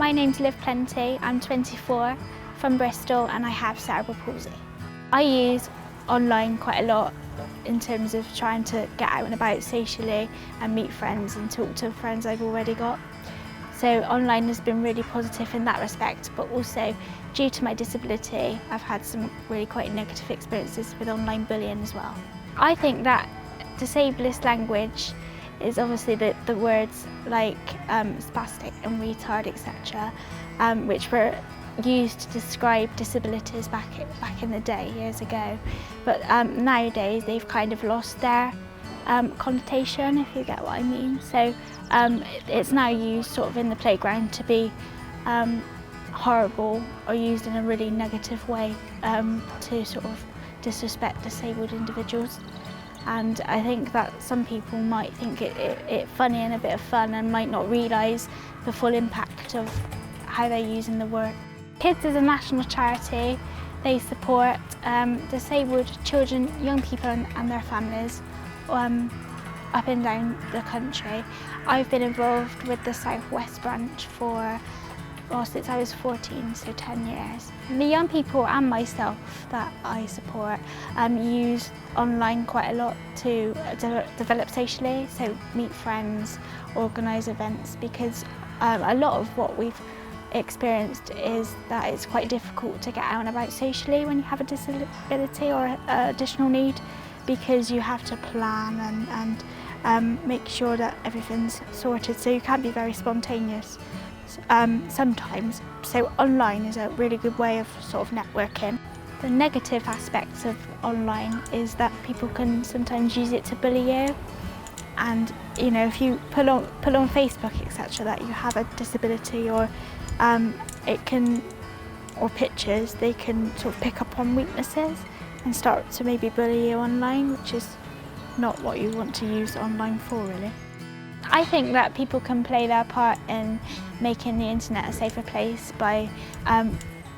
My name's Liv Plenty, I'm 24, from Bristol, and I have cerebral palsy. I use online quite a lot in terms of trying to get out and about socially and meet friends and talk to friends I've already got. So online has been really positive in that respect, but also due to my disability, I've had some really quite negative experiences with online bullying as well. I think that disability language is obviously the words like spastic and retard, etc., which were used to describe disabilities back in the day, years ago. But nowadays they've kind of lost their connotation, if you get what I mean. So it's now used sort of in the playground to be horrible or used in a really negative way to sort of disrespect disabled individuals. And I think that some people might think it funny and a bit of fun and might not realise the full impact of how they're using the word. Kids is a national charity. They support disabled children, young people and their families up and down the country. I've been involved with the South West branch since I was 14, so 10 years. The young people and myself that I support use online quite a lot to develop socially, so meet friends, organise events, because a lot of what we've experienced is that it's quite difficult to get out and about socially when you have a disability or an additional need, because you have to plan and make sure that everything's sorted, so you can't be very spontaneous sometimes. So online is a really good way of sort of networking. The negative aspects of online is that people can sometimes use it to bully you, and you know, if you put on Facebook, etc., that you have a disability, or or pictures, they can sort of pick up on weaknesses and start to maybe bully you online, which is not what you want to use online for, really. I think that people can play their part in making the internet a safer place by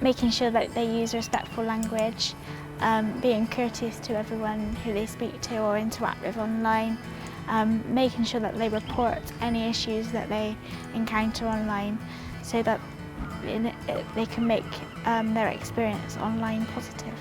making sure that they use respectful language, being courteous to everyone who they speak to or interact with online, making sure that they report any issues that they encounter online, so that they can make their experience online positive.